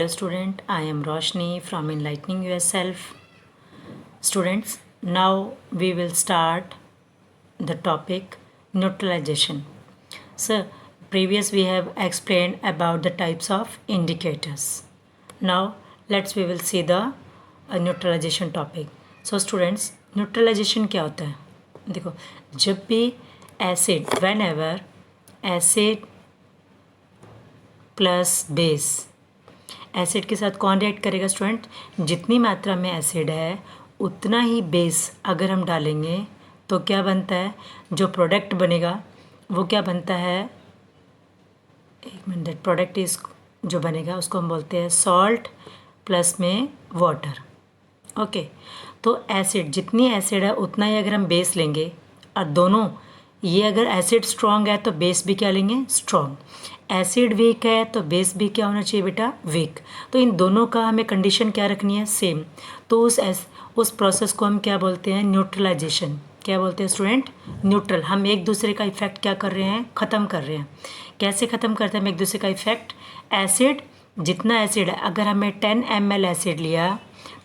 Hello student, I am Roshni from Enlightening Yourself. Students, now we will start the topic neutralization. So, previous we have explained about the types of indicators. Now, we will see the neutralization topic. So students, neutralization क्या होता है? देखो, जब भी acid, whenever acid plus base, acid के साथ कौन react करेगा स्टूडेंट? जितनी मात्रा में एसिड है उतना ही बेस अगर हम डालेंगे तो क्या बनता है, जो प्रोडक्ट बनेगा वो क्या बनता है, एक मिनट, प्रोडक्ट इज जो बनेगा उसको हम बोलते हैं सॉल्ट प्लस में वाटर. ओके, तो एसिड, जितनी एसिड है उतना ही अगर हम बेस लेंगे, और दोनों ये अगर एसिड स्ट्रॉन्ग है तो बेस भी क्या लेंगे, स्ट्रॉन्ग. एसिड वीक है तो बेस भी क्या होना चाहिए बेटा, वीक. तो इन दोनों का हमें कंडीशन क्या रखनी है, सेम. तो उस प्रोसेस को हम क्या बोलते हैं, न्यूट्रलाइजेशन. क्या बोलते हैं स्टूडेंट, न्यूट्रल. हम एक दूसरे का इफेक्ट क्या कर रहे हैं, ख़त्म कर रहे हैं. कैसे ख़त्म करते हैं हम एक दूसरे का इफेक्ट? एसिड, जितना एसिड है, अगर हमें 10 ml एसिड लिया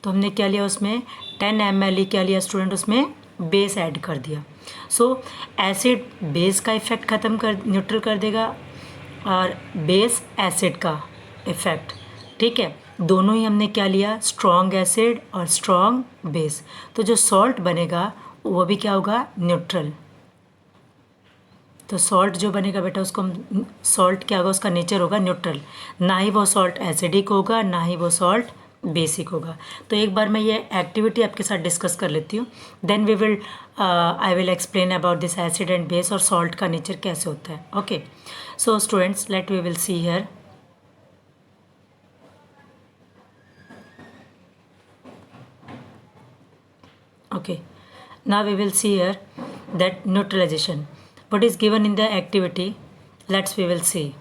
तो हमने क्या लिया, उसमें 10 ml ही क्या लिया स्टूडेंट, उसमें बेस ऐड कर दिया. सो एसिड बेस का इफेक्ट ख़त्म कर, न्यूट्रल कर देगा, और बेस एसिड का इफ़ेक्ट. ठीक है, दोनों ही हमने क्या लिया, स्ट्रॉन्ग एसिड और स्ट्रॉन्ग बेस. तो जो सॉल्ट बनेगा वो भी क्या होगा, न्यूट्रल. तो सॉल्ट जो बनेगा बेटा, उसको हम, सॉल्ट क्या होगा, उसका नेचर होगा न्यूट्रल. ना ही वो सॉल्ट एसिडिक होगा, ना ही वो सॉल्ट बेसिक होगा. तो एक बार मैं ये एक्टिविटी आपके साथ डिस्कस कर लेती हूँ, then I will explain about this acid and base और सॉल्ट का नेचर कैसे होता है. Okay, so students, let we will see here. Okay, now we will see here that neutralization. What is given in the activity? We will see.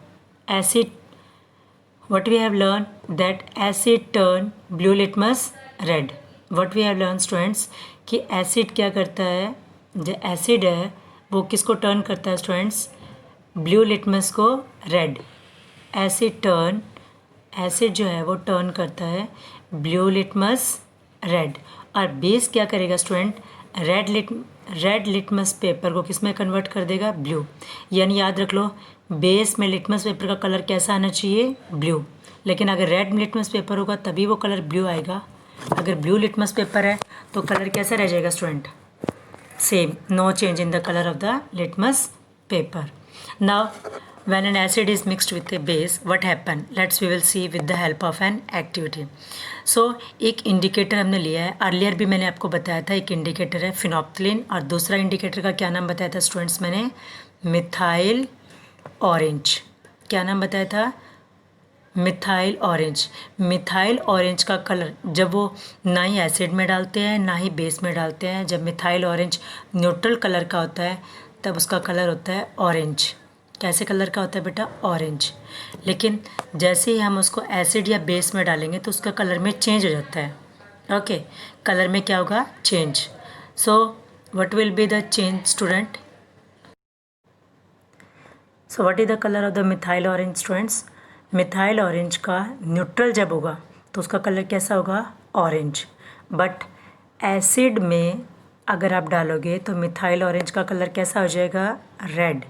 Acid. What we have learned that acid turn blue litmus red. What we have learned students कि acid क्या करता है, जो acid है वो किसको turn करता है स्टूडेंट्स, ब्लू लिटमस को रेड. एसिड जो है वो टर्न करता है ब्लू लिटमस रेड. और बेस क्या करेगा स्टूडेंट, रेड लिटमस पेपर को किस में कन्वर्ट कर देगा, ब्लू. यानी याद रख लो, बेस में लिटमस पेपर का कलर कैसा आना चाहिए, ब्लू. लेकिन अगर रेड लिटमस पेपर होगा तभी वो कलर ब्लू आएगा. अगर ब्लू लिटमस पेपर है तो कलर कैसा रह जाएगा student, same, no change in the colour of the litmus paper. Now when an acid is mixed with a base, what happen, we will see with the help of an activity. So एक indicator हमने लिया है, earlier भी मैंने आपको बताया था, एक इंडिकेटर है फिनोप्थिलीन, और दूसरा इंडिकेटर का क्या नाम बताया था स्टूडेंट्स, मैंने मिथाइल ऑरेंज. क्या नाम बताया था, मिथाइल ऑरेंज. मिथाइल ऑरेंज का कलर जब वो ना ही एसिड में डालते हैं ना ही बेस में डालते हैं, जब मिथाइल ऑरेंज न्यूट्रल कलर का होता है तब उसका कलर होता है ऑरेंज. कैसे कलर का होता है बेटा, ऑरेंज. लेकिन जैसे ही हम उसको एसिड या बेस में डालेंगे तो उसका कलर में चेंज हो जाता है. ओके, कलर में क्या होगा, change. So what will be the change student, so what is the colour of the methyl orange students. Methyl orange का न्यूट्रल जब होगा तो उसका कलर कैसा होगा, ऑरेंज. बट एसिड में अगर आप डालोगे तो मिथाइल ऑरेंज का कलर कैसा हो जाएगा, रेड.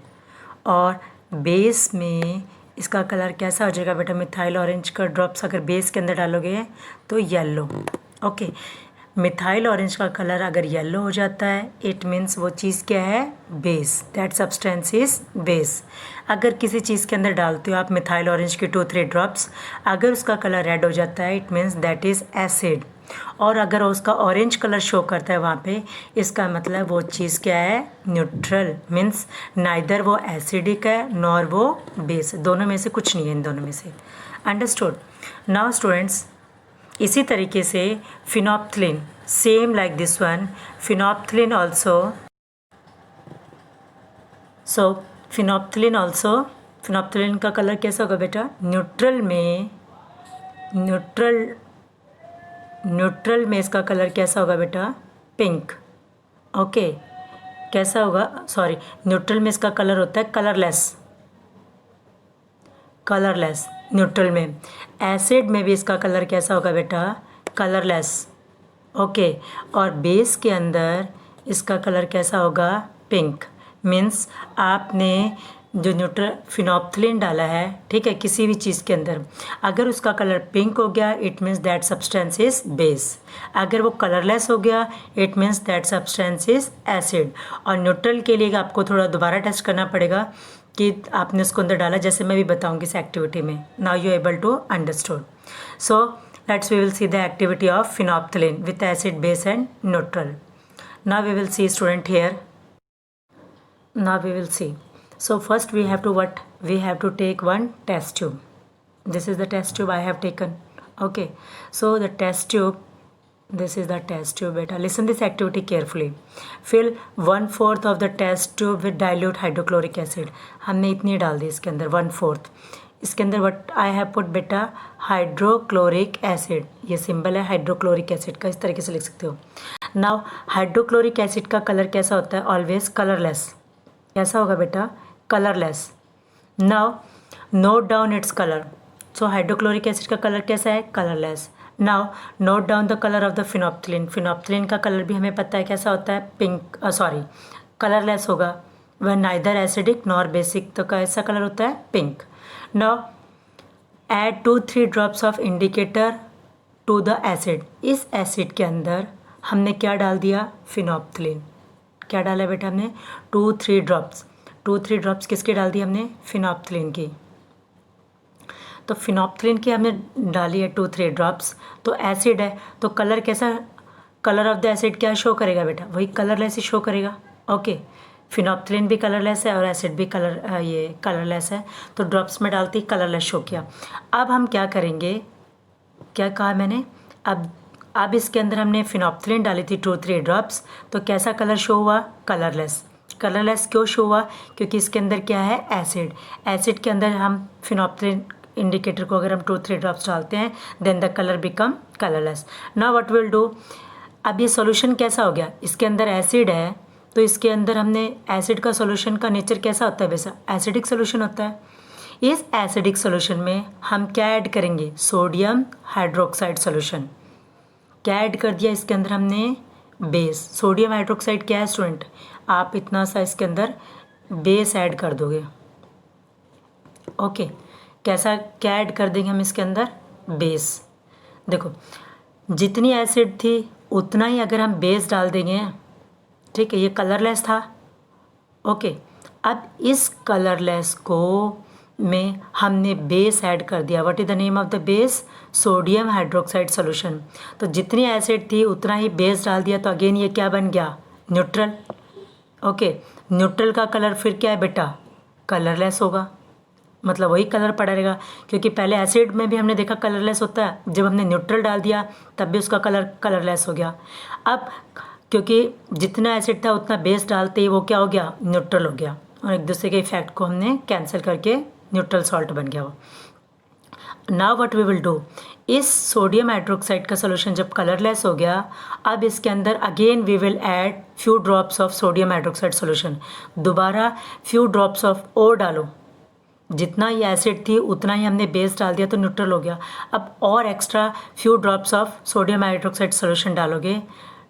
और बेस में इसका कलर कैसा हो जाएगा बेटा, मिथाइल ऑरेंज का ड्रॉप्स अगर बेस के अंदर डालोगे तो येलो. ओके, मिथाइल ऑरेंज का कलर अगर येलो हो जाता है इट मीन्स वो चीज़ क्या है, base. That substance is base. अगर किसी चीज़ के अंदर डालते हो आप मिथाइल ऑरेंज के 2-3 ड्रॉप्स, अगर उसका कलर रेड हो जाता है it means that is acid. और अगर उसका ऑरेंज कलर शो करता है वहाँ पे, इसका मतलब वो चीज़ क्या है, न्यूट्रल. मीन्स नाइदर वो एसिडिक है नॉर वो बेस, दोनों में से कुछ नहीं है, इन दोनों में से. अंडरस्टूड. नाउ स्टूडेंट्स, इसी तरीके से phenolphthalein, same like this one, phenolphthalein also. So phenolphthalein का कलर कैसा होगा बेटा, न्यूट्रल में इसका कलर कैसा होगा बेटा, पिंक. ओके, कैसा होगा, सॉरी, न्यूट्रल में इसका कलर होता है कलरलेस न्यूट्रल में. एसिड में भी इसका कलर कैसा होगा बेटा, कलरलेस। ओके, और बेस के अंदर इसका कलर कैसा होगा, पिंक। मीन्स आपने जो न्यूट्रल फिनोप्थलीन डाला है, ठीक है, किसी भी चीज़ के अंदर, अगर उसका कलर पिंक हो गया it means that substance is base. अगर वो कलरलेस हो गया it means that substance is acid. और न्यूट्रल के लिए आपको थोड़ा दोबारा टेस्ट करना पड़ेगा कि आपने उसको अंदर डाला, जैसे मैं भी बताऊंगी इस एक्टिविटी में। Now you able to understood. So let's we will see the activity of phenolphthalein with acid, base and neutral. Now we will see student here. Now we will see. So first we have to take one test tube. This is the test tube I have taken. Okay, so the test tube, this is the test tube beta. Listen this activity carefully. Fill 1/4 of the test tube with dilute hydrochloric acid. हमने इतनी डाल दी इसके अंदर 1/4. इसके अंदर what I have put बेटा, hydrochloric acid. ये symbol है हाइड्रोक्लोरिक एसिड का, इस तरीके से लिख सकते हो। नाउ हाइड्रोक्लोरिक एसिड का कलर कैसा होता है, ऑलवेज कलरलेस। कैसा होगा बेटा, colourless. Now note down its colour. सो हाइड्रोक्लोरिक एसिड का कलर कैसा है, colourless. Now note down the colour of the phenolphthalein. Phenolphthalein का कलर भी हमें पता है कैसा होता है, पिंक, कलरलेस होगा। वह नाइदर एसिडिक नॉर बेसिक, तो कैसा कलर होता है, pink. Now add 2-3 drops of indicator to the acid. इस एसिड के अंदर हमने क्या डाल दिया, फिनोप्थलीन। क्या डाला बेटा हमने, 2-3 ड्रॉप्स। 2-3 ड्रॉप्स किसके डाल दी हमने, फिनोप्थलीन की। तो फिनोप्थलीन की हमने डाली है 2-3 ड्रॉप्स। तो एसिड है तो कलर कैसा, कलर ऑफ द एसिड क्या शो करेगा बेटा, वही कलरलेस ही शो करेगा। ओके, फिनोप्थलीन भी कलरलेस है और एसिड भी कलरलेस है, तो ड्रॉप्स में डालती कलरलेस शो किया। अब हम क्या करेंगे, क्या कहा मैंने, अब इसके अंदर हमने फिनोप्थलीन डाली थी 2-3 ड्रॉप्स, तो कैसा कलर शो हुआ, कलरलेस। कलरलेस क्यों शो हुआ, क्योंकि इसके अंदर क्या है, एसिड। एसिड के अंदर हम फिनोप्थलीन इंडिकेटर को अगर हम 2-3 ड्रॉप्स डालते हैं then the colour become colourless. Now what will do, अब ये सॉल्यूशन कैसा हो गया, इसके अंदर एसिड है तो इसके अंदर हमने एसिड का सॉल्यूशन का नेचर कैसा होता है, वैसा एसिडिक सॉल्यूशन होता है। इस एसिडिक सॉल्यूशन में हम क्या ऐड करेंगे, सोडियम हाइड्रोक्साइड सॉल्यूशन। क्या ऐड कर दिया इसके अंदर हमने, बेस। सोडियम हाइड्रोक्साइड क्या है स्टूडेंट, आप इतना सा इसके अंदर बेस ऐड कर दोगे। ओके, कैसा, क्या ऐड कर देंगे हम इसके अंदर, बेस। देखो जितनी एसिड थी उतना ही अगर हम बेस डाल देंगे, ठीक है, ये कलरलेस था। ओके, अब इस कलरलेस को में हमने बेस ऐड कर दिया। What is the name of the base, sodium hydroxide solution. तो जितनी एसिड थी उतना ही बेस डाल दिया, तो अगेन ये क्या बन गया, न्यूट्रल। ओके, न्यूट्रल का कलर फिर क्या है बेटा, कलरलेस होगा, मतलब वही कलर पड़ा रहेगा, क्योंकि पहले एसिड में भी हमने देखा कलरलेस होता है, जब हमने न्यूट्रल डाल दिया तब भी उसका कलर कलरलेस हो गया। अब क्योंकि जितना एसिड था उतना बेस डालते ही वो क्या हो गया, न्यूट्रल हो गया, और एक दूसरे के इफेक्ट को हमने कैंसिल करके न्यूट्रल सॉल्ट बन गया वो। Now what we will do, इस सोडियम हाइड्रोक्साइड का सोल्यूशन जब कलरलेस हो गया, अब इसके अंदर again we will add few drops of sodium hydroxide solution. दोबारा फ्यू ड्रॉप्स ऑफ और डालो, जितना ही एसिड थी उतना ही हमने बेस डाल दिया तो न्यूट्रल हो गया। अब और extra few drops of sodium hydroxide solution डालोगे,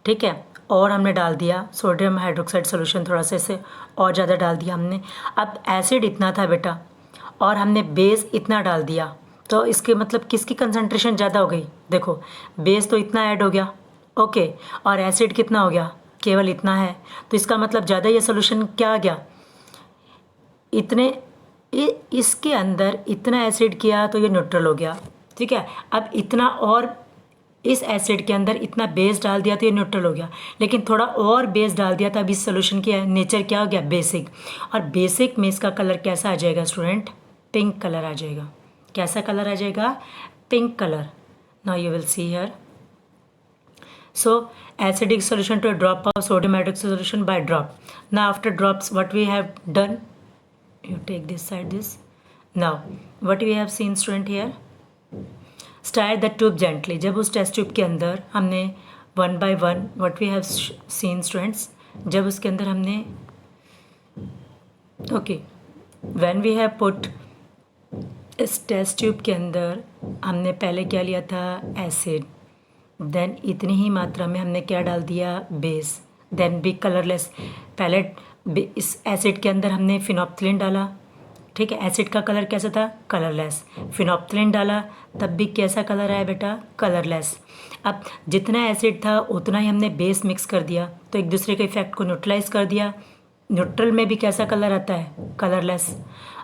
ठीक है, और हमने डाल दिया सोडियम हाइड्रोक्साइड सोल्यूशन, थोड़ा सा इसे और ज़्यादा डाल दिया हमने। अब एसिड इतना था बेटा और हमने बेस इतना डाल दिया, तो इसके मतलब किसकी कंसंट्रेशन ज़्यादा हो गई, देखो बेस तो इतना ऐड हो गया, ओके, और एसिड कितना हो गया, केवल इतना है, तो इसका मतलब ज़्यादा ये सोल्यूशन क्या आ गया, इतने इसके अंदर इतना एसिड किया तो ये न्यूट्रल हो गया, ठीक है। अब इतना और इस एसिड के अंदर इतना बेस डाल दिया तो ये न्यूट्रल हो गया, लेकिन थोड़ा और बेस डाल दिया तो अब इस सोल्यूशन की नेचर क्या हो गया, बेसिक। और बेसिक में इसका कलर कैसा आ जाएगा स्टूडेंट, पिंक कलर आ जाएगा। कैसा कलर आ जाएगा, pink colour. Now you will see here, so acidic solution to a drop of sodium hydroxide solution by drop. Now after drops what we have done, you take this side this. Now what we have seen student here, stir the tube gently. जब उस test tube के अंदर हमने 1 by 1 what we have seen students, जब उसके अंदर हमने okay when we have put इस टेस्ट ट्यूब के अंदर हमने पहले क्या लिया था, एसिड, देन इतनी ही मात्रा में हमने क्या डाल दिया, बेस, देन भी कलरलेस। पहले इस एसिड के अंदर हमने फिनोप्थिलीन डाला, ठीक है, एसिड का कलर कैसा था, कलरलेस। फिनोप्थिलीन डाला तब भी कैसा कलर आया बेटा, कलरलेस। अब जितना एसिड था उतना ही हमने बेस मिक्स कर दिया तो एक दूसरे के इफेक्ट को न्यूट्रलाइज कर दिया। न्यूट्रल में भी कैसा कलर आता है, कलरलेस।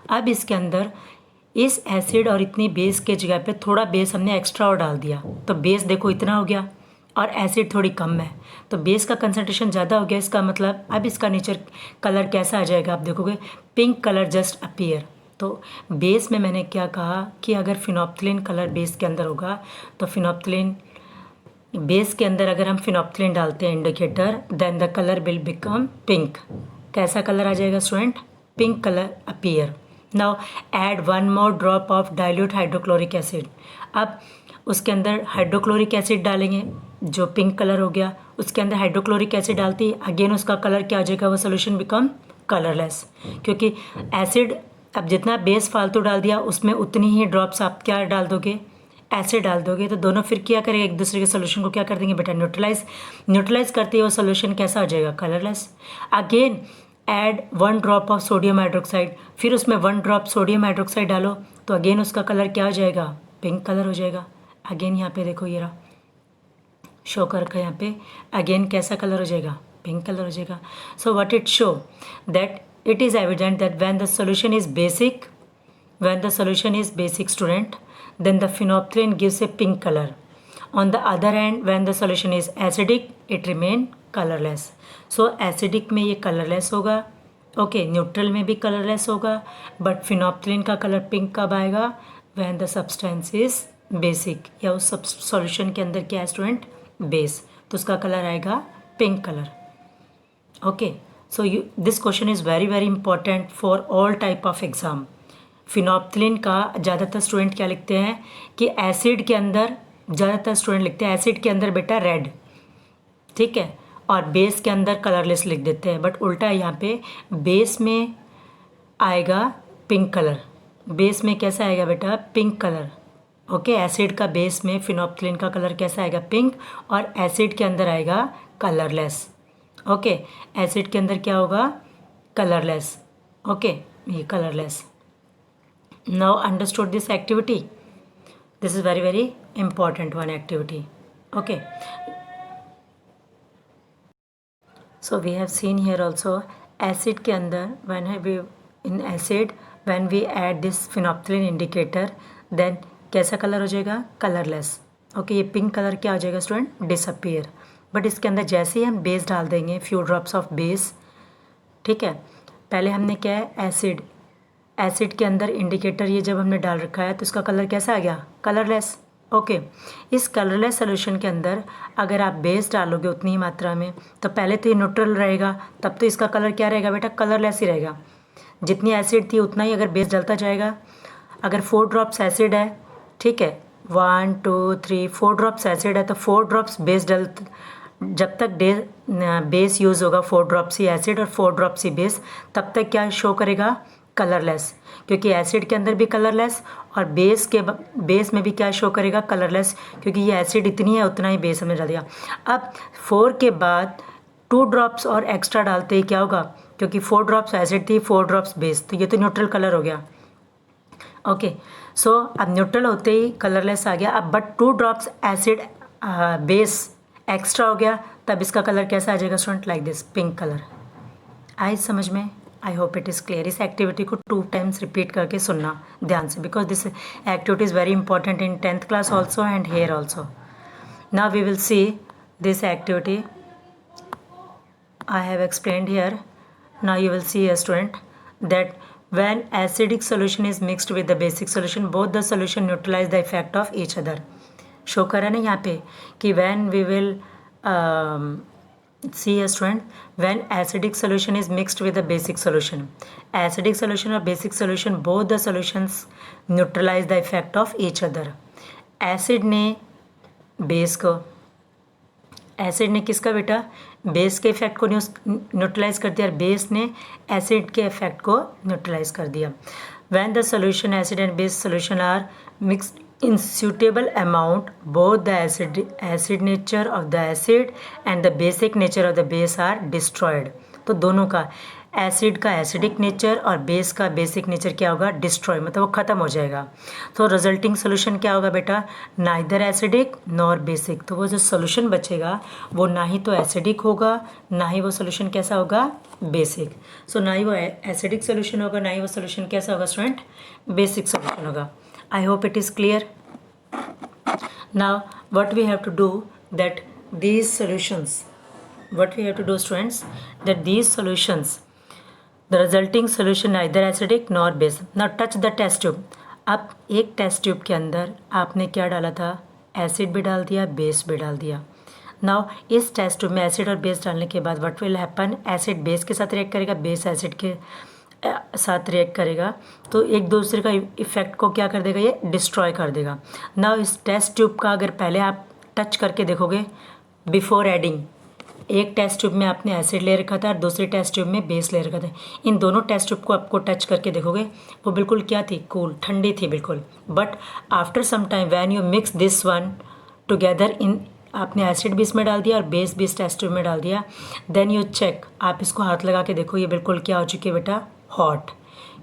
अब इसके अंदर इस एसिड और इतनी बेस के जगह पे थोड़ा बेस हमने एक्स्ट्रा और डाल दिया तो बेस देखो इतना हो गया और एसिड थोड़ी कम है तो बेस का कंसंट्रेशन ज़्यादा हो गया। इसका मतलब अब इसका नेचर कलर कैसा आ जाएगा, आप देखोगे पिंक कलर जस्ट अपीयर। तो बेस में मैंने क्या कहा कि अगर फिनोप्थिलीन कलर बेस के अंदर होगा तो फिनोप्थिलीन बेस के अंदर अगर हम फिनोप्थिलीन डालते हैं indicator, then the colour will become pink. कैसा कलर आ जाएगा student, pink colour appear. Now add 1 more drop of dilute hydrochloric acid. अब उसके अंदर हाइड्रोक्लोरिक एसिड डालेंगे जो पिंक कलर हो गया, उसके अंदर हाइड्रोक्लोरिक एसिड डालती अगेन उसका कलर क्या आ जाएगा, वो सोल्यूशन बिकम कलरलेस। क्योंकि एसिड अब जितना बेस फालतू डाल दिया उसमें उतनी ही ड्रॉप्स आप क्या डाल दोगे, एसिड डाल दोगे, तो दोनों फिर क्या करेंगे, एक दूसरे के सोल्यूशन को क्या कर देंगे बेटा, न्यूट्रलाइज करते ही वो सोल्यूशन कैसा हो जाएगा, colourless. Again add 1 drop of sodium hydroxide, फिर उसमें 1 ड्रॉप सोडियम हाइड्रोक्साइड डालो तो अगेन उसका कलर क्या हो जाएगा, पिंक कलर हो जाएगा। अगेन यहाँ पे देखो ये रहा शो कर रखा है यहाँ पे, अगेन कैसा कलर हो जाएगा, पिंक कलर हो जाएगा। So what it show that it is evident that when the solution is basic, student, then the phenolphthalein gives a pink color. On the other hand, when the solution is acidic, it remain colorless. So acidic में ये colorless होगा, okay, neutral में भी colorless होगा, but phenolphthalein का color pink कब आएगा, when the substance is basic, या उस solution के अंदर क्या है student, base, तो उसका color आएगा pink color. Okay. So this question is very very important for all type of exam. Phenolphthalein का ज़्यादातर स्टूडेंट क्या लिखते हैं कि एसिड के अंदर, ज़्यादातर स्टूडेंट लिखते हैं एसिड के अंदर बेटा रेड, ठीक है, और बेस के अंदर कलरलेस लिख देते हैं, बट उल्टा है यहाँ पे, बेस में आएगा पिंक कलर, बेस में कैसा आएगा बेटा, पिंक कलर। ओके, एसिड का बेस में फिनोप्थिलीन का कलर कैसा आएगा, पिंक, और एसिड के अंदर आएगा कलरलेस। ओके, एसिड के अंदर क्या होगा, कलरलेस। ओके, ये colourless. Now understood this activity, this is very very important one activity. Okay, so we have seen here also acid के अंदर when we in acid when we add this phenolphthalein indicator then कैसा colour हो जाएगा, colourless. Okay, ये pink colour क्या हो जाएगा student, disappear. But इसके अंदर जैसे ही हम बेस डाल देंगे, फ्यू ड्रॉप्स ऑफ बेस, ठीक है, पहले हमने क्या है, एसिड के अंदर इंडिकेटर ये जब हमने डाल रखा है तो इसका कलर कैसा आ गया, कलरलेस। ओके, इस कलरलेस सोल्यूशन के अंदर अगर आप बेस डालोगे उतनी ही मात्रा में तो पहले तो ये न्यूट्रल रहेगा, तब तो इसका कलर क्या रहेगा बेटा, कलरलेस ही रहेगा। जितनी एसिड थी उतना ही अगर बेस डलता जाएगा, अगर 4 ड्रॉप्स एसिड है, ठीक है, 1 2 3 4 ड्रॉप्स एसिड है तो 4 ड्रॉप्स बेस जब तक बेस यूज़ होगा 4 ड्रॉप्स ही एसिड और 4 ड्रॉप्स ही बेस, तब तक क्या शो करेगा, कलरलेस, क्योंकि एसिड के अंदर भी कलरलेस और बेस में भी क्या शो करेगा, कलरलेस, क्योंकि ये एसिड इतनी है उतना ही बेस हमने डाल दिया। अब 4 के बाद 2 ड्रॉप्स और एक्स्ट्रा डालते ही क्या होगा, क्योंकि 4 ड्रॉप्स एसिड थी 4 ड्रॉप्स बेस, तो ये तो न्यूट्रल कलर हो गया। ओके, सो अब न्यूट्रल होते ही कलरलेस आ गया। अब but 2 drops acid base extra हो गया, तब इसका कलर कैसा आ जाएगा student, like this, pink colour. आई समझ में, I hope it is clear. इस एक्टिविटी को 2 टाइम्स रिपीट करके सुनना ध्यान से, because this activity is very important in 10th class also and here also. Now we will see this activity I have explained here. Now you will see a student that when acidic solution is mixed with the basic solution, both the solution neutralize the effect of each other. Show करा ना यहाँ पे कि when we will see a student when acidic solution is mixed with the basic solution, acidic solution और basic solution both the solutions neutralize the effect of each other. Acid ने base को, acid ने किसका बेटा, base के effect को neutralise कर दिया और बेस ने एसिड के इफेक्ट को न्यूट्रलाइज कर दिया। When the solution acid and base solution are mixed in suitable amount, both the acid nature of the acid and the basic nature of the base are destroyed. तो दोनों का acid का acidic nature और base का basic nature क्या होगा, destroy, मतलब वो ख़त्म हो जाएगा. तो रिजल्टिंग सोल्यूशन क्या होगा बेटा, नाइदर एसिडिक नॉर बेसिक. तो वो जो सोल्यूशन बचेगा वो ना ही तो एसिडिक होगा, ना ही वो सोल्यूशन कैसा होगा, बेसिक. सो ना ही वो एसिडिक सोल्यूशन होगा, ना ही वो सोल्यूशन कैसा होगा स्टूडेंट, बेसिक सोल्यूशन होगा. I hope it is clear. Now what we have to do, that these solutions, what we have to do students, that these solutions, the resulting solution neither acidic nor base. Now touch the test tube. अब एक test tube के अंदर आपने क्या डाला था, acid भी डाल दिया, बेस भी डाल दिया. नाउ इस टेस्ट ट्यूब में एसिड और बेस डालने के बाद what will happen, acid base के साथ रिएक्ट करेगा, बेस एसिड के साथ रिएक्ट करेगा, तो एक दूसरे का इफेक्ट को क्या कर देगा, ये डिस्ट्रॉय कर देगा. नाउ इस टेस्ट ट्यूब का अगर पहले आप टच करके देखोगे, बिफोर एडिंग, एक टेस्ट ट्यूब में आपने एसिड ले रखा था और दूसरी टेस्ट ट्यूब में बेस ले रखा था. इन दोनों टेस्ट ट्यूब को आपको टच करके देखोगे, वो बिल्कुल क्या थी, कूल, ठंडी थी बिल्कुल. But after some time when you mix this one together, इन आपने एसिड भी इसमें डाल दिया और बेस भी इस टेस्ट ट्यूब में डाल दिया, देन यू चेक, आप इसको हाथ लगा के देखो, ये बिल्कुल क्या हो चुकी है बेटा, हॉट.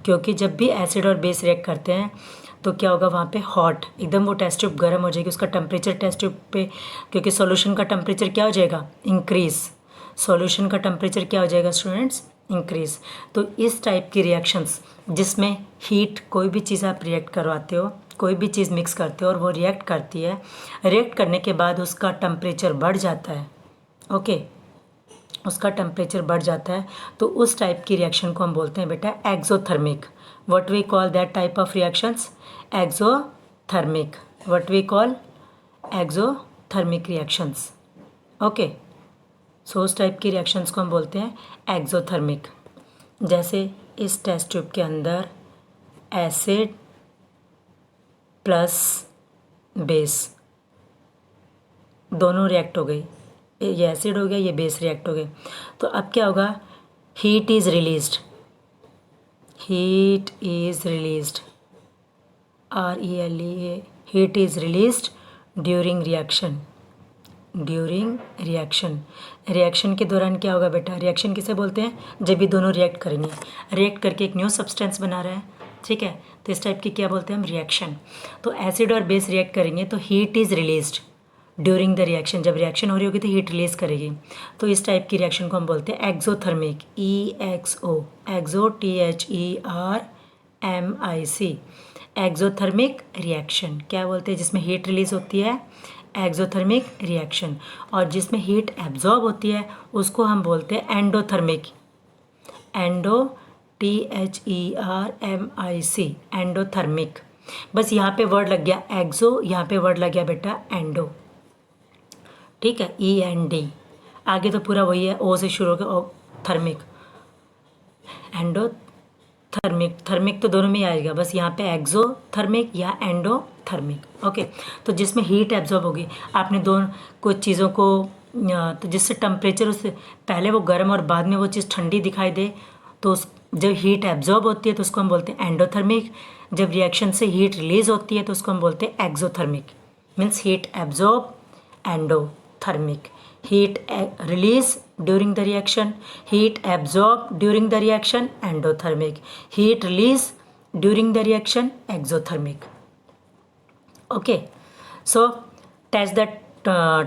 क्योंकि जब भी एसिड और बेस रिएक्ट करते हैं तो क्या होगा, वहाँ पे हॉट, एकदम वो टेस्ट ट्यूब गर्म हो जाएगी, उसका टेम्परेचर टेस्ट ट्यूब पे, क्योंकि सॉल्यूशन का टेम्परेचर क्या हो जाएगा, इंक्रीज. सॉल्यूशन का टेम्परेचर क्या हो जाएगा स्टूडेंट्स, इंक्रीज. तो इस टाइप की रिएक्शंस जिसमें हीट, कोई भी चीज़ आप रिएक्ट करवाते हो, कोई भी चीज़ मिक्स करते हो और वो रिएक्ट करती है, रिएक्ट करने के बाद उसका टेम्परेचर बढ़ जाता है, ओके, उसका टेम्परेचर बढ़ जाता है, तो उस टाइप की रिएक्शन को हम बोलते हैं बेटा exothermic. What we call that type of reactions, exothermic. What we call exothermic reactions, okay. So उस टाइप की रिएक्शंस को हम बोलते हैं एक्सोथर्मिक. जैसे इस टेस्ट ट्यूब के अंदर एसिड प्लस बेस दोनों रिएक्ट हो गई, ये एसिड हो गया, ये बेस रिएक्ट हो गए, तो अब क्या होगा, heat is released, heat is released, RELE, heat is released during reaction. During reaction, reaction के दौरान क्या होगा बेटा, रिएक्शन किसे बोलते हैं, जब भी दोनों रिएक्ट करेंगे, रिएक्ट करके एक न्यू सब्सटेंस बना रहा है, ठीक है, तो इस टाइप की क्या बोलते हैं हम, रिएक्शन. तो एसिड और बेस रिएक्ट करेंगे तो heat is released during the reaction, जब रिएक्शन हो रही होगी तो हीट रिलीज करेगी, तो इस टाइप की रिएक्शन को हम बोलते हैं एक्सोथर्मिक, EXO, एक्सो THERMIC, एक्सोथर्मिक रिएक्शन. क्या बोलते हैं, जिसमें हीट रिलीज होती है, एक्सोथर्मिक रिएक्शन. और जिसमें हीट एब्जॉर्ब होती है उसको हम बोलते हैं एंडोथर्मिक, एंडो THERMIC, एंडोथर्मिक. बस यहाँ पे वर्ड लग गया एक्सो, यहाँ पे वर्ड लग गया बेटा एंडो, ठीक है, END. आगे तो पूरा वही है, ओ से शुरू होगा, थर्मिक, एंडोथर्मिक, थर्मिक तो दोनों में ही आएगा, बस यहाँ पे एक्सोथर्मिक या एंडोथर्मिक, ओके. तो जिसमें हीट एब्जॉर्ब होगी, आपने दोनों कुछ चीज़ों को, तो जिससे टेम्परेचर उससे पहले वो गर्म और बाद में वो चीज़ ठंडी दिखाई दे, तो उस जब हीट एब्जॉर्ब होती है तो उसको हम बोलते हैं एंडोथर्मिक. जब रिएक्शन से हीट रिलीज होती है तो उसको हम बोलते हैं exothermic. Means heat absorb, endothermic. heat release during the reaction, heat absorb during the reaction, endothermic. Heat release during the reaction, exothermic. Okay, so test the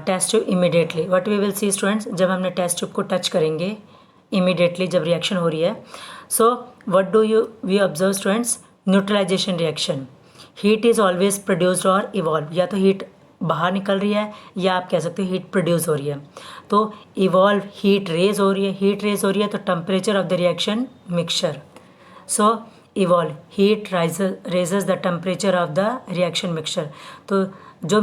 test tube immediately. What we will see students, जब हमने test tube को touch करेंगे immediately जब reaction हो रही है, so what do we observe students, neutralisation reaction. Heat is always produced और evolve, या तो हीट बाहर निकल रही है या आप कह सकते हो हीट प्रोड्यूस हो रही है. तो इवॉल्व, हीट रेज हो रही है, हीट रेज हो रही है तो temperature of the reaction mixture. So evolve, heat raises the temperature of the reaction mixture. तो जो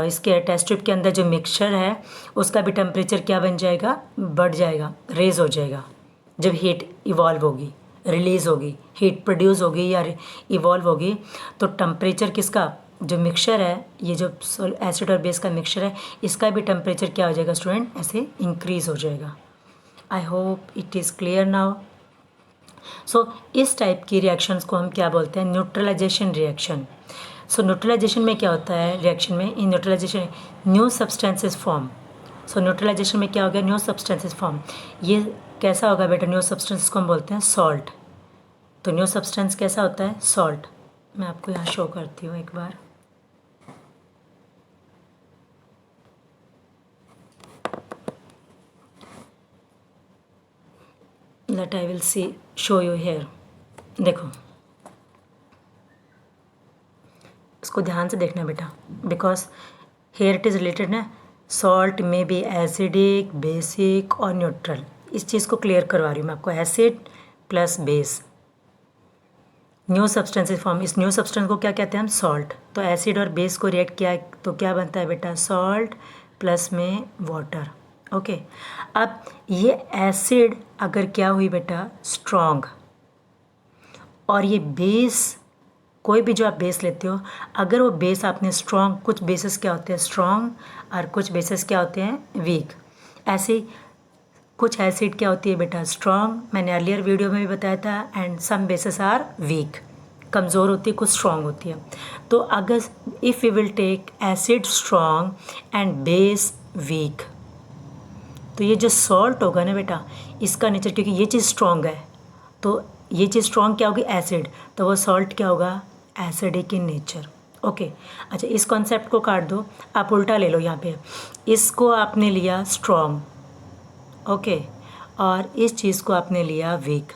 इसके टेस्ट ट्यूब के अंदर जो मिक्सचर है उसका भी टेम्परेचर क्या बन जाएगा, बढ़ जाएगा, रेज हो जाएगा. जब हीट इवॉल्व होगी, रिलीज होगी, हीट प्रोड्यूस होगी या इवॉल्व होगी, तो टेम्परेचर किसका, जो मिक्सचर है, ये जो एसिड और बेस का मिक्सचर है, इसका भी टेम्परेचर क्या हो जाएगा स्टूडेंट, ऐसे इंक्रीज हो जाएगा. I hope it is clear now. So इस टाइप की रिएक्शंस को हम क्या बोलते हैं, न्यूट्रलाइजेशन रिएक्शन। सो न्यूट्रलाइजेशन में क्या होता है, रिएक्शन में, इन न्यूट्रलाइजेशन न्यू सब्सटेंसेस फॉर्म। सो न्यूट्रलाइजेशन में क्या हो गया, न्यू सब्सटेंसेस फॉर्म। ये कैसा होगा बेटा, न्यू सब्सटेंसेस को हम बोलते हैं सॉल्ट। तो न्यू सब्सटेंस कैसा होता है, सॉल्ट। मैं आपको यहाँ शो करती हूँ एक बार। That I will see show you here। देखो, इसको ध्यान से देखना बेटा, because here it is related ना, सॉल्ट में बी एसिडिक, बेसिक और न्यूट्रल। इस चीज़ को क्लियर करवा रही हूँ मैं आपको, acid plus base, new substances form. इस न्यू सब्सटेंस को क्या कहते हैं हम, सॉल्ट। तो एसिड और बेस को रिएक्ट किया तो क्या बनता है बेटा, सॉल्ट प्लस में वाटर। ओके, अब ये एसिड अगर क्या हुई बेटा, स्ट्रॉन्ग, और ये बेस, कोई भी जो आप बेस लेते हो, अगर वो बेस आपने स्ट्रॉन्ग, कुछ बेसिस क्या होते हैं स्ट्रॉन्ग और कुछ बेसिस क्या होते हैं वीक। ऐसे ही कुछ एसिड क्या होती है बेटा, स्ट्रॉन्ग, मैंने अर्लियर वीडियो में भी बताया था, and some bases are weak, कमज़ोर होती है, कुछ स्ट्रॉन्ग होती है। तो अगर if we will take acid strong and base weak, तो ये जो सॉल्ट होगा ना बेटा, इसका नेचर, क्योंकि ये चीज़ स्ट्रॉन्ग है, तो ये चीज़ स्ट्रॉन्ग क्या होगी, एसिड, तो वो सॉल्ट क्या होगा, एसिडिक इन नेचर। ओके, अच्छा इस कॉन्सेप्ट को काट दो, आप उल्टा ले लो। यहाँ पे इसको आपने लिया स्ट्रॉन्ग, ओके, और इस चीज़ को आपने लिया वीक।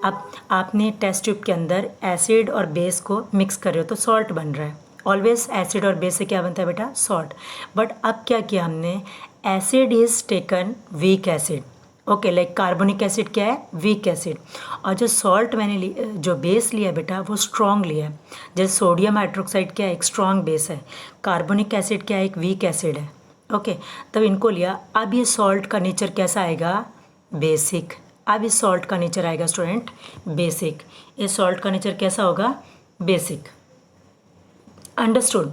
अब आपने टेस्ट ट्यूब के अंदर एसिड और बेस को मिक्स कर रहे हो तो सॉल्ट बन रहा है। ऑलवेज एसिड और बेस से क्या बनता है बेटा, सॉल्ट। बट अब क्या किया हमने, acid is taken weak acid, okay, like carbonic acid क्या है, वीक एसिड, और जो सॉल्ट मैंने जो बेस लिया बेटा वो स्ट्रॉन्ग लिया है। जैसे सोडियम हाइड्रोक्साइड क्या है, एक स्ट्रॉन्ग बेस है, कार्बोनिक एसिड क्या है, एक वीक एसिड है। ओके, तब इनको लिया। अब ये सॉल्ट का नेचर कैसा आएगा, बेसिक। अब इस सॉल्ट का नेचर आएगा स्टूडेंट बेसिक। इस सॉल्ट का नेचर कैसा होगा, बेसिक। अंडरस्टूड।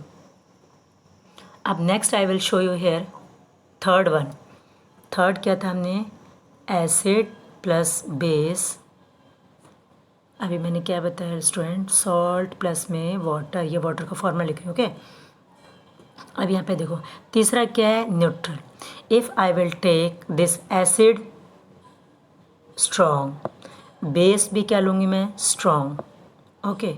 अब next I will show you here third one. Third क्या था हमने, एसिड प्लस बेस। अभी मैंने क्या बताया स्टूडेंट, सॉल्ट प्लस में वाटर, ये वाटर का फॉर्मूला लिख रही हूँ। ओके, अब यहाँ पे देखो तीसरा क्या है, neutral. If I will take this acid strong, base भी क्या लूँगी मैं, स्ट्रॉन्ग। ओके,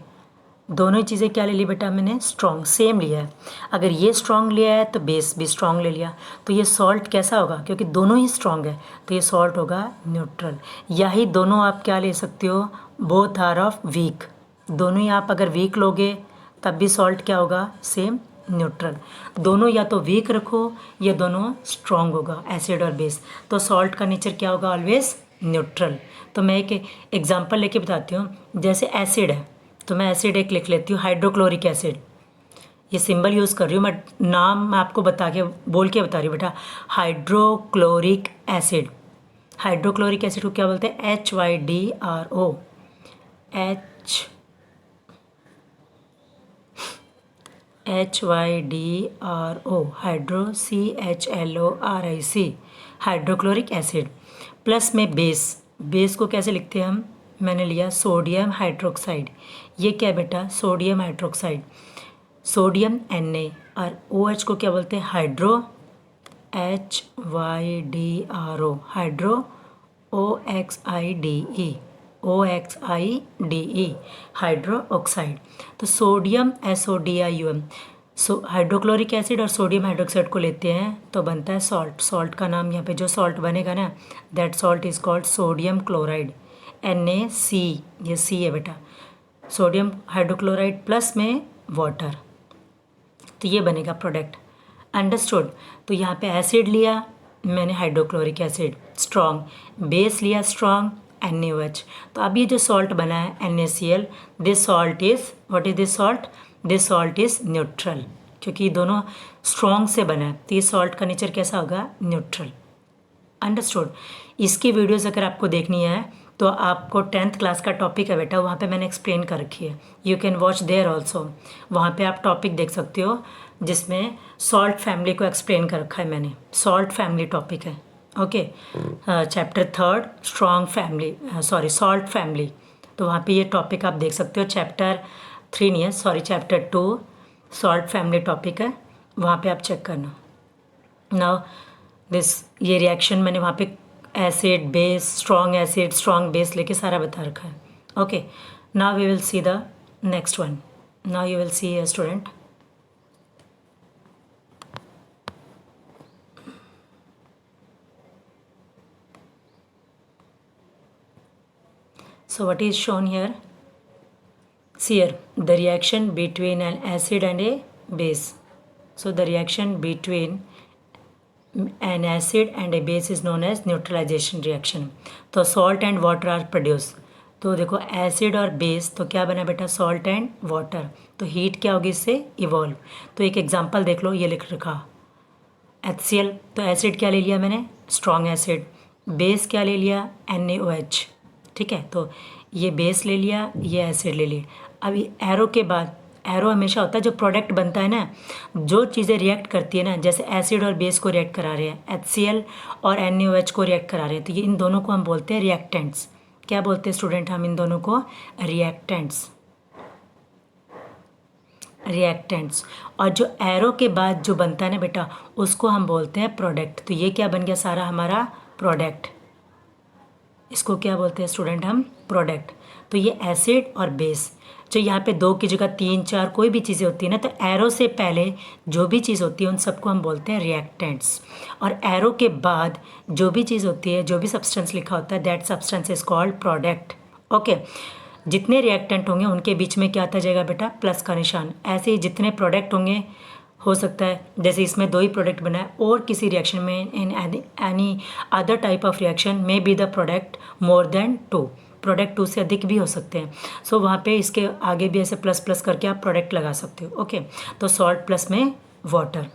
दोनों ही चीज़ें क्या ले ली बेटा मैंने, स्ट्रॉन्ग, सेम लिया है। अगर ये स्ट्रॉन्ग लिया है तो बेस भी स्ट्रॉन्ग ले लिया, तो ये सॉल्ट कैसा होगा, क्योंकि दोनों ही स्ट्रॉन्ग है तो ये सॉल्ट होगा न्यूट्रल। या ही दोनों आप क्या ले सकते हो, बोथ आर ऑफ वीक। दोनों ही आप अगर वीक लोगे तब भी सॉल्ट क्या होगा, सेम न्यूट्रल। दोनों या तो वीक रखो या दोनों स्ट्रॉन्ग होगा, एसिड और बेस, तो सॉल्ट का नेचर क्या होगा, ऑलवेज न्यूट्रल। तो मैं एक एग्जांपल लेके बताती हूँ। जैसे एसिड है तो मैं एसिड एक लिख लेती हूँ, हाइड्रोक्लोरिक एसिड। ये सिंबल यूज़ कर रही हूँ, मैं नाम मैं आपको बता के बोल के बता रही हूँ बेटा, हाइड्रोक्लोरिक एसिड। हाइड्रोक्लोरिक एसिड को क्या बोलते हैं, HYDRO, HYDRO, hydro CHLORIC, hydrochloric acid. Plus में बेस, बेस को कैसे लिखते हैं हम, मैंने लिया सोडियम हाइड्रोक्साइड। ये क्या है बेटा, सोडियम हाइड्रोक्साइड, सोडियम Na, और OH को क्या बोलते हैं, hydro, HYDRO, hydro, OXIDE, hydro oxide. तो सोडियम SODIUM, हाइड्रोक्लोरिक एसिड और सोडियम हाइड्रोक्साइड को लेते हैं तो बनता है सॉल्ट। सॉल्ट का नाम यहाँ पे जो सॉल्ट बनेगा ना, that salt is called sodium chloride, NaC, ये C है बेटा, सोडियम हाइड्रोक्लोराइड प्लस में वाटर, तो ये बनेगा प्रोडक्ट। अंडरस्टूड। तो यहाँ पे एसिड लिया मैंने, हाइड्रोक्लोरिक एसिड स्ट्रॉन्ग, बेस लिया स्ट्रॉन्ग, NaOH। तो अब ये जो सॉल्ट बना है NaCl, this salt is, what is this salt, this salt is neutral, क्योंकि दोनों स्ट्रॉन्ग से बना है तो ये सॉल्ट का नेचर कैसा होगा, न्यूट्रल। अंडरस्टूड। इसकी वीडियोज़ अगर आपको देखनी है तो आपको 10th क्लास का टॉपिक है बेटा, वहाँ पे मैंने एक्सप्लेन कर रखी है, you can watch there also. वहाँ पे आप टॉपिक देख सकते हो जिसमें सॉल्ट फैमिली को एक्सप्लेन कर रखा है मैंने, सॉल्ट फैमिली टॉपिक है। Okay, chapter third strong family, salt family. तो वहाँ पे ये टॉपिक आप देख सकते हो। चैप्टर 3 नहीं है, sorry, chapter 2 salt family topic है, वहाँ पे आप चेक करना। नाउ दिस, ये रिएक्शन मैंने वहाँ पे एसिड बेस, स्ट्रॉन्ग बेस लेके सारा बता रखा है। Okay, now we will see the next one. Now you will see a student, so what is shown here? See here, the reaction between an acid and a base. So the reaction between an acid and a base is known as neutralization reaction. तो salt and water are produced. तो देखो acid और base, तो क्या बना बेटा? Salt and water. तो heat क्या होगी इससे? इवॉल्व। तो एक एग्जांपल देख लो, ये लिख रखा HCl। तो एसिड क्या ले लिया मैंने? Strong acid. बेस क्या ले लिया? NaOH। ठीक है, तो ये बेस ले लिया, ये एसिड ले लिया। अभी एरो के बाद, एरो हमेशा होता है जो प्रोडक्ट बनता है ना, जो चीज़ें रिएक्ट करती है ना, जैसे एसिड और बेस को रिएक्ट करा रहे हैं, HCl और NaOH को रिएक्ट करा रहे हैं, तो ये इन दोनों को हम बोलते हैं रिएक्टेंट्स। क्या बोलते हैं स्टूडेंट हम इन दोनों को? रिएक्टेंट्स। रिएक्टेंट्स। और जो एरो के बाद जो बनता है ना बेटा, उसको हम बोलते हैं प्रोडक्ट। तो ये क्या बन गया सारा हमारा? प्रोडक्ट। इसको क्या बोलते हैं स्टूडेंट हम? प्रोडक्ट। तो ये एसिड और बेस, जो यहाँ पे 2 की जगह 3 4 कोई भी चीज़ें होती है ना, तो एरो से पहले जो भी चीज़ होती है उन सबको हम बोलते हैं रिएक्टेंट्स। और एरो के बाद जो भी चीज़ होती है, जो भी सब्सटेंस लिखा होता है, that substance is called product. Okay, जितने रिएक्टेंट होंगे उनके बीच में क्या आता जाएगा बेटा? प्लस का निशान। ऐसे ही जितने प्रोडक्ट होंगे, हो सकता है जैसे इसमें 2 ही प्रोडक्ट बना है, और किसी रिएक्शन में in any other type of reaction में be the product more than 2, product 2 से अधिक भी हो सकते हैं। सो वहाँ पे इसके आगे भी ऐसे प्लस प्लस करके आप प्रोडक्ट लगा सकते हो। ओके, तो सॉल्ट प्लस में वाटर।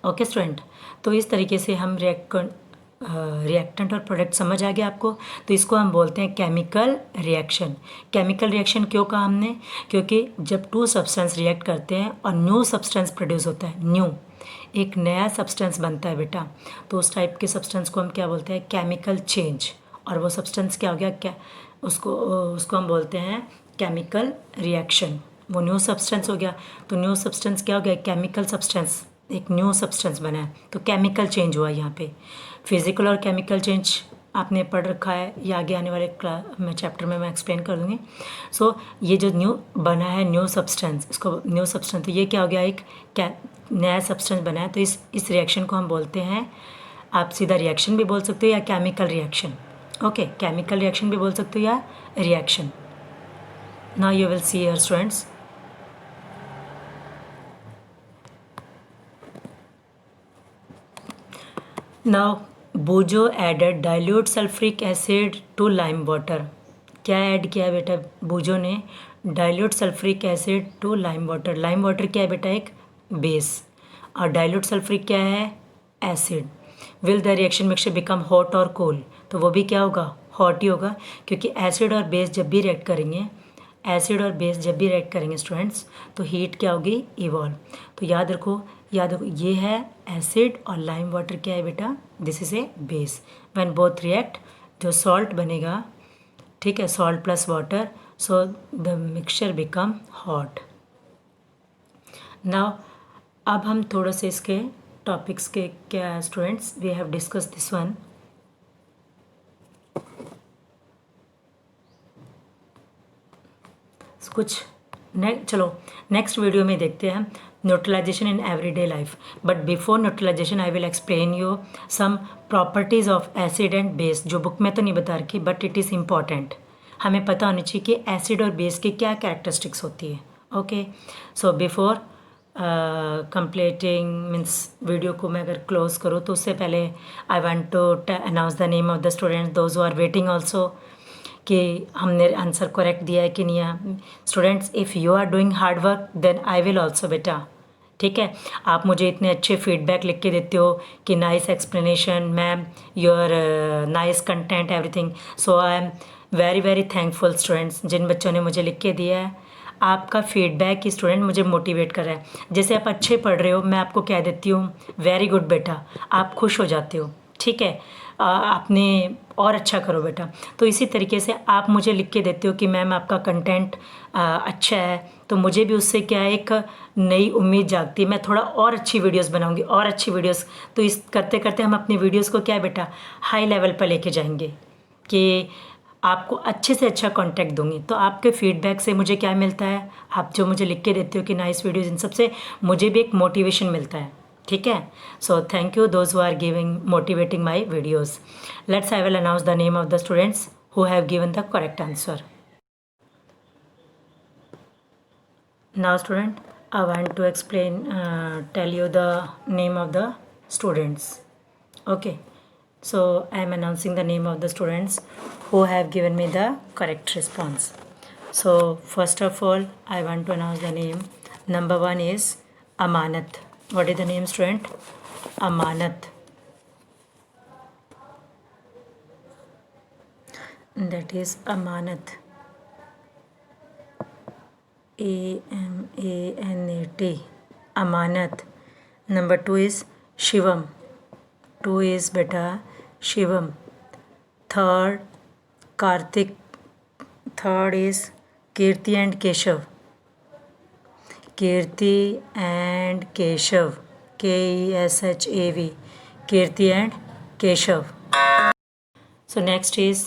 ओके स्टूडेंट, तो इस तरीके से हम रिएक्टेंट और प्रोडक्ट समझ आ गया आपको। तो इसको हम बोलते हैं केमिकल रिएक्शन। केमिकल रिएक्शन क्यों कहा हमने? क्योंकि जब 2 सब्सटेंस रिएक्ट करते हैं और न्यू सब्सटेंस प्रोड्यूस होता है, न्यू एक नया सब्सटेंस बनता है बेटा, तो उस टाइप के सब्सटेंस को हम क्या बोलते हैं? Chemical change. और वो सब्सटेंस क्या हो गया? क्या उसको हम बोलते हैं केमिकल रिएक्शन। वो न्यू सब्सटेंस हो गया, तो न्यू सब्सटेंस क्या हो गया? केमिकल सब्सटेंस, एक न्यू सब्सटेंस बना है, तो केमिकल चेंज हुआ यहाँ पे। फिजिकल और केमिकल चेंज आपने पढ़ रखा है, या आगे आने वाले में चैप्टर में मैं एक्सप्लेन कर दूँगी। सो ये जो न्यू बना है, न्यू सब्सटेंस, इसको न्यू सब्सटेंस, तो ये क्या हो गया? एक नया सब्सटेंस बना है। तो इस रिएक्शन को हम बोलते हैं, आप सीधा रिएक्शन भी बोल सकते हो या chemical reaction. Okay, chemical reaction भी बोल सकते हो या reaction. Now you will see here students, now Boojho added dilute sulphuric acid to lime water. क्या ऐड किया है बेटा बूजो ने? Dilute sulphuric acid to lime water. Lime water क्या है बेटा? एक बेस। और डाइल्यूट सल्फ्रिक क्या है? Acid. Will the reaction mixture become hot और कूल? तो वो भी क्या होगा? हॉट ही होगा, क्योंकि एसिड और बेस जब भी रिएक्ट करेंगे, एसिड और बेस जब भी रिएक्ट करेंगे स्टूडेंट्स, तो हीट क्या होगी? इवॉल्व। तो याद रखो, ये है एसिड और लाइम वाटर क्या है बेटा? This is a base. When both react, जो सॉल्ट बनेगा, ठीक है, salt plus water, so the mixture become hot. Now अब हम थोड़ा से इसके टॉपिक्स के क्या students, we have discuss this one. कुछ चलो नेक्स्ट वीडियो में देखते हैं neutralisation in everyday life. But before neutralisation I will explain you some properties of acid and base, जो बुक में तो नहीं बता रखी, बट इट इज़ इम्पॉर्टेंट। हमें पता होनी चाहिए कि एसिड और बेस की क्या कैरेक्टरिस्टिक्स होती है। Okay, so before completing means video को मैं अगर क्लोज करूँ, तो उससे पहले I want to announce the name of the student those who are waiting also, कि हमने आंसर करेक्ट दिया है कि नहीं है। Students, if you are doing hard work then I will also बेटा, ठीक है। आप मुझे इतने अच्छे फीडबैक लिख के देते हो कि nice explanation ma'am, your nice content everything, so I am very very thankful students. जिन बच्चों ने मुझे लिख के दिया है, आपका फीडबैक ही स्टूडेंट मुझे मोटिवेट कर रहा है। जैसे आप अच्छे पढ़ रहे हो, मैं आपको कह देती हूँ वेरी गुड बेटा, आप खुश हो जाते हो, ठीक है। आपने और अच्छा करो बेटा। तो इसी तरीके से आप मुझे लिख के देते हो कि मैम आपका कंटेंट अच्छा है, तो मुझे भी उससे क्या है, एक नई उम्मीद जागती है, मैं थोड़ा और अच्छी वीडियोस बनाऊंगी और अच्छी वीडियोस। तो इस करते करते हम अपनी वीडियोस को क्या है बेटा, हाई लेवल पर लेके जाएंगे कि आपको अच्छे से अच्छा कॉन्टेंट दूंगी। तो आपके फीडबैक से मुझे क्या मिलता है, आप जो मुझे लिख के देते हो कि नाइस वीडियोज़, इन सब से मुझे भी एक मोटिवेशन मिलता है। ठीक है। So thank you those who are giving motivating my videos. Let's I will announce the name of the students who have given the correct answer. Now student, I want to explain, tell you the name of the students. Okay, so I am announcing the name of the students who have given me the correct response. So first of all, I want to announce the name. Number one is Amanat. What is the name, student? Amanat. That is Amanat. Amanat. Amanat. Number two is Shivam. Two is beta Shivam. Third, Karthik. Third is Kirti and Keshav. Kirti and Keshav. Keshav. Kirti and Keshav. So next is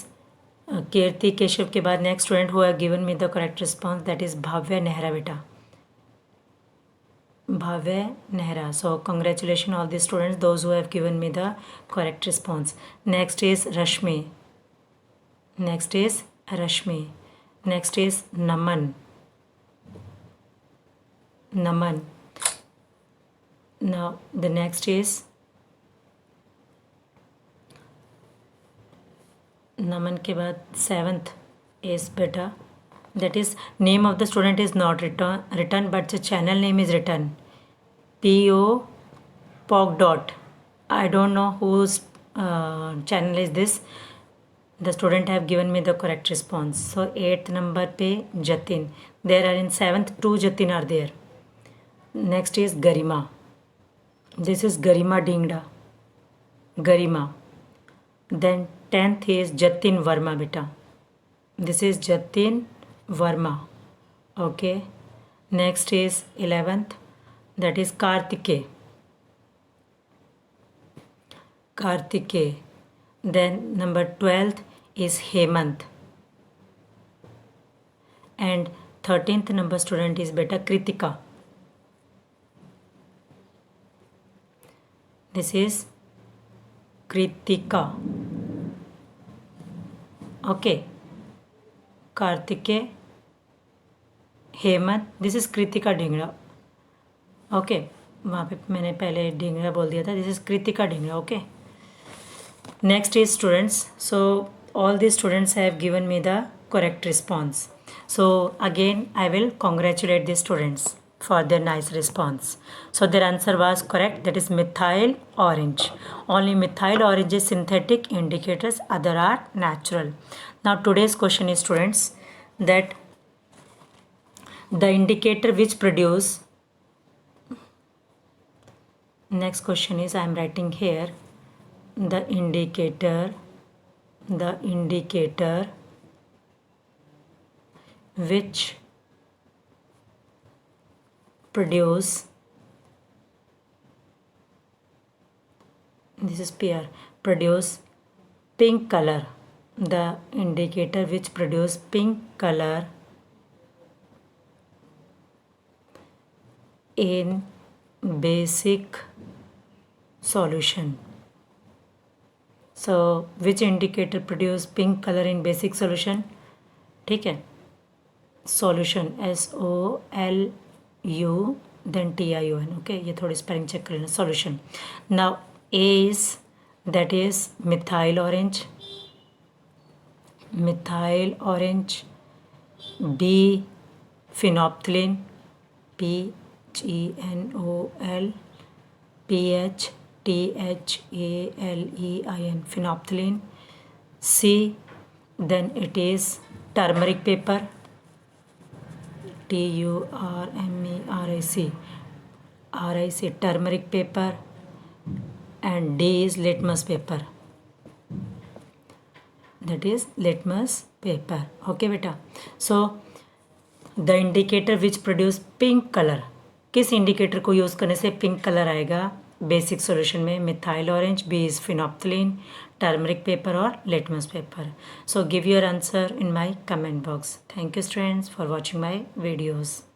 Kirti Keshav के बाद next student who have given me the correct response, that is Bhavya Nehra बेटा, Bhavya Nehra. So congratulation all the students those who have given me the correct response. Next is Rashmi. Next is Rashmi. Next is Naman. Naman. Now the next is Naman के बाद seventh is बेटा, that is name of the student is not written but the channel name is return. PO POG dot. I don't know whose channel is this. The student have given me the correct response. So 8th number पे Jatin. There are in 7th 2 Jatin are there. Next is Garima. This is Garima Dingda. Garima. Then 10th is Jatin Verma beta. This is Jatin Verma. Okay. Next is 11th, that is Kartike. Kartike. Then number 12th is Hemant. And 13th number student is beta Kritika. This is Kritika. Okay. Kartike, Hemant, this is Kritika Dhingra. Okay, वहाँ पे मैंने पहले ढिंगड़ा बोल दिया था. This is Kritika Dhingra. Okay. Next is students. So all the students have given me the correct response. So again I will congratulate the students for their nice response. So their answer was correct, that is methyl orange. Only methyl orange is synthetic indicators, other are natural. Now today's question is students, that the indicator which produce, next question is I am writing here, the indicator which produce, this is PR, produce pink color. The indicator which produce pink color in basic solution. So which indicator produce pink color in basic solution? ठीक है. Solution SOLU then TION. Okay, ये थोड़ी spelling check कर लेना. Solution. Now A is, that is methyl orange. Methyl orange. B phenolphthalein. PHENOL. PHTHALEIN. Phenolphthalein. C, then it is turmeric paper. TURMERIC. RIC, turmeric paper. and D is litmus paper. That is litmus paper. Okay beta. So the indicator which produce pink color, किस indicator को use करने से pink colour आएगा basic solution में? Methyl orange, B is phenolphthalein, turmeric paper और litmus paper. So give your answer in my comment box. Thank you students for watching my videos.